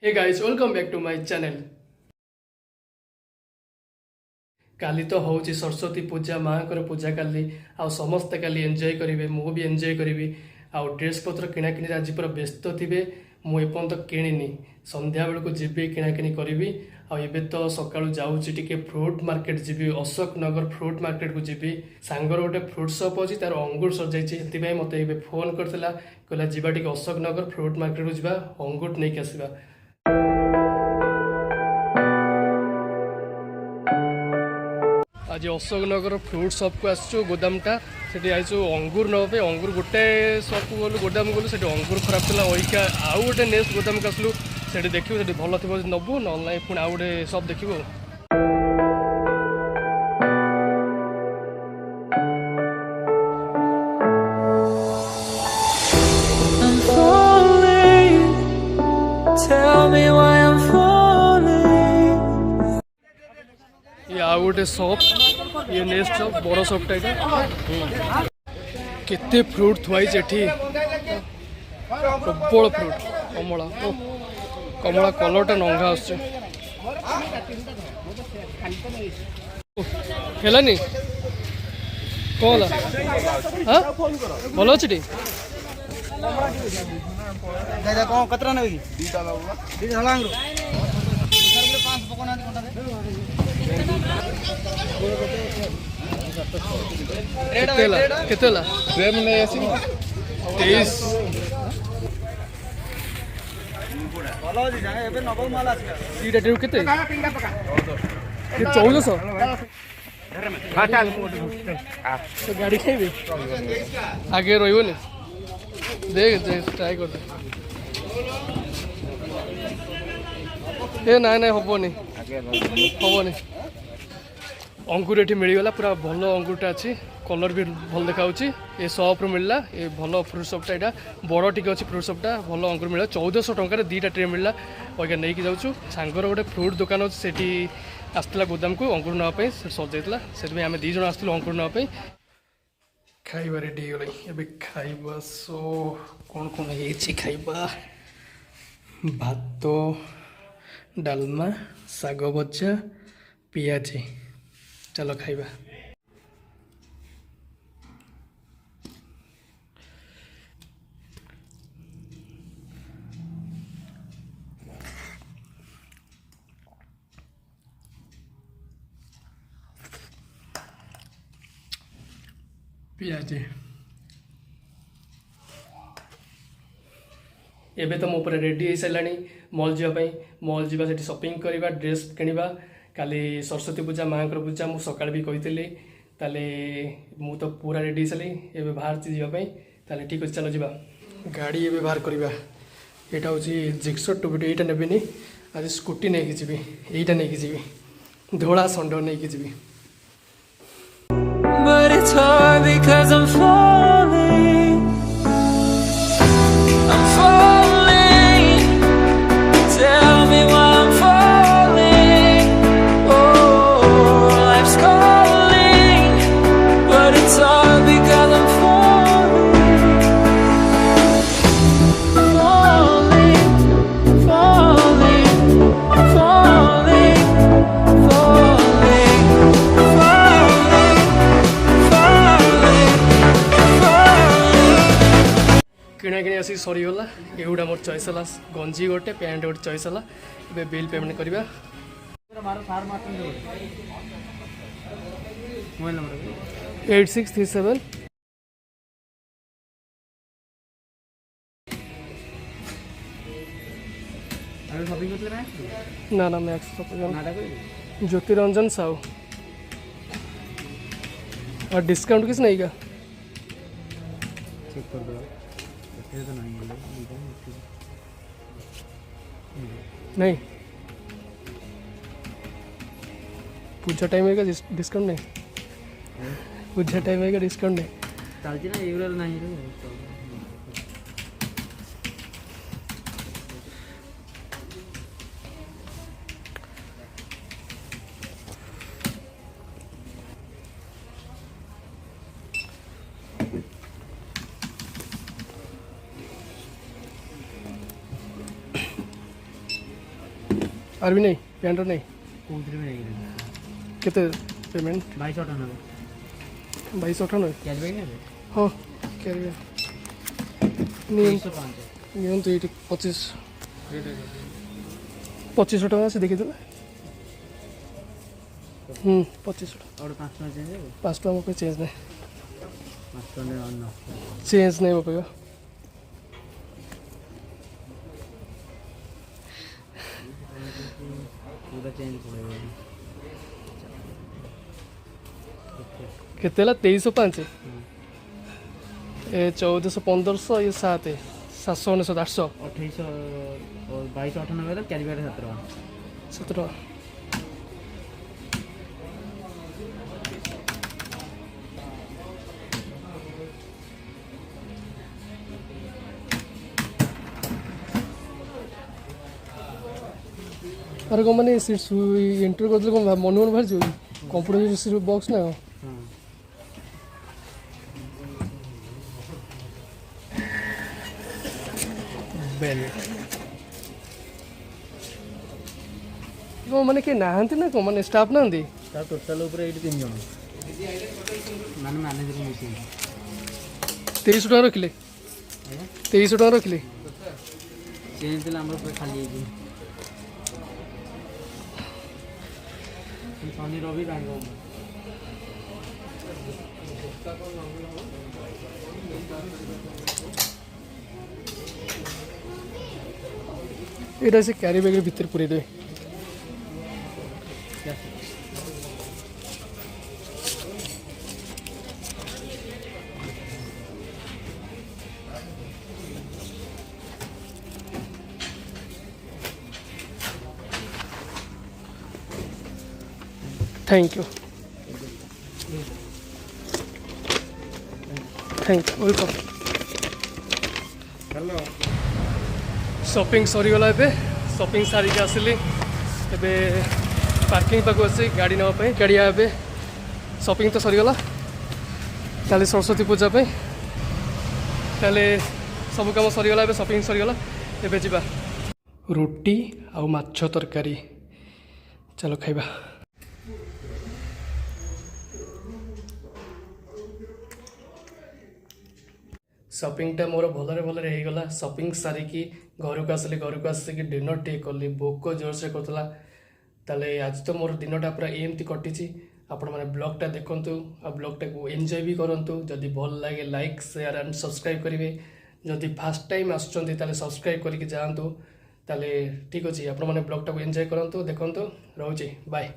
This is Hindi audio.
Hey guys welcome back to my channel. Kali तो हूँ सरस्वती पूजा माँ को पूजा काली आ समस्ते काली एंजॉय करेंगे मु भी एंजॉय करी आ ड्रेस पत्र किणाकिणी आज पूरा व्यस्त थे मुझे किणी संध्या बेलू जी किणाकिणी करी आबे तो सका जाऊँगी टी फ्रूट मार्केट जी अशोक नगर फ्रूट मार्केट को जी सांगर गोटे फ्रूट शॉप अच्छी तार अंगूर सर जाइए मत फोन करता कहला जावा T Ashok Nagar fruit market को जावा अंगूर नहीं आसवा। आज अशोक नगर फ्रूट शॉप को आसचु गोदामटा से आईचु अंगूर नापे अंगूर गोटे शॉप को गलु गोदाम गलु से अंगूर खराब था ओइका आउ गोटे नेक्स्ट गोदाम को आसलु से देखू से भल थी नबू ना पुणी आउ गोटे शॉप देखू। ये आउ गोटे शॉप ये नेक्स्ट शॉप बड़ शॉपटा यहाँ केते फ्रूट थुआई प्रबल फ्रूट कमला कमला कलरटा नंगा आसनी कौन हाँ भल अच्छे केतेला 23 केते 1400 गाड़ी खाइबे आगे रही देख ट्राई कर ना ना हेनी हेनी अंगूर ये मिलगला पूरा भल अंगूरटा अच्छी कलर भी भल देखा ये शॉप मिलला ये भल फ्रूट शॉपटा यहाँ बड़ टी अच्छी फ्रूट शॉपटा भल अंगूर मिला 1400 टकर दीटा ट्रे मिलला अगर नहीं कि जाऊँ सांगर गोटे फ्रूट दुकान अच्छे से आसला गोदाम को अंगूर नापी सजाइला से आम दीज आसलु अंगूर नापी खाइबा रेडी गई खाइबा सो कौन कौन है खाइबा भात डालमा साग भजा पियाजी चलो खाइबा। पियाजी एबे तो मोपर रेडी हो सारा मॉल जावाई मॉल जावा से शॉपिंग करवा ड्रेस किणवा काली सरस्वती पूजा माँ को पूजा मुझे सका भी कही मु तो पूरा रेडी सारी एवं बाहर जावाई ठीक अच्छे चलो जा गाड़ी एवं बाहर करवा यहाँ हूँ जिक्सर टूबिट यहाँ नेबिनी आज स्कूटी नहीं जी यहीटा नहीं जी धोला षंड नहीं जी। But it's hard because I'm falling tell me why I'm falling oh life's calling but it's hard because I'm किणाकिणी आसी सरीगला एगुड़ा मोर चॉइस है गंजी गोटे पैंट गोटे चॉइस है बिल पेमेंट करवा 8637 ना ना मैक्स ज्योति रंजन साहू और डिस्काउंट किस नहीं का चेक कर दो नहीं पूजा टाइम है डिस्काउंट नहीं पूजा टाइम है डिस्काउंट नहीं चलती ना एवरेज नहीं आर भी नहीं पैंटर नहीं कोउथरे में नहीं केते पेमेंट 2298 2298 कैश बैक नहीं हाँ कैरी बैग नियंतु ये 2500 टका से देखी देला 2500 और 5 टका चेंज है 5 टका मोके चेंज नहीं 5 टका ऑन चेंज नहीं हो पाएगा पूरा चेंज पड़ेगा केते ला 2305 ए 1400 1500 ये 7 700 800 2800 और 2298 का कैरी बैग 17 17 अरे कौन मैंने सीट एंटर कर कौन मन मन बाहर कंप्यूटर सीट बॉक्स ना बेल कौन मैंने किए नहांती ना कौन मैंने स्टाफ ना टोटाल ऊपर 3 जन मान मैनेजर मिसिंग 2300 टका रखिले 2300 टका रखिले चेंज दिला हमर पूरा खाली है शनि रवि बैंक এটা সে ক্যারি ব্যাগের ভিতরে পুরে দেবে thank you welcome hello shopping सरीगला ए शॉपिंग सारिक आसिली ए पार्किंग पाक आसी गाड़ी नापी गाड़ी ए शॉपिंग तो सरीगला ताले सरस्वती पूजा पे ताले सब काम सरीगला ए शॉपिंग सरीगला ए जा रोटी आ माछ तरकारी चलो खाइबा शॉपिंगटा मोर भलरे भलरे हो गला शॉपिंग सारिकी घर को आसिली डिनर टे कली भोक जोर से करला ताले आज तो मोर दिनटा पूरा एमती कटी आपण मैंने ब्लॉगटा देखूँ आ ब्लॉगटा को एंजॉय भी करूँ जदि भल लगे लाइक शेयर एंड सब्सक्राइब करेंगे जदि फास्ट टाइम आसुँच सब्सक्राइब करके जातु ताले ठीक अच्छे आपण मैंने ब्लॉगटा को एंजॉय करूँ देखूँ रोचे बाय।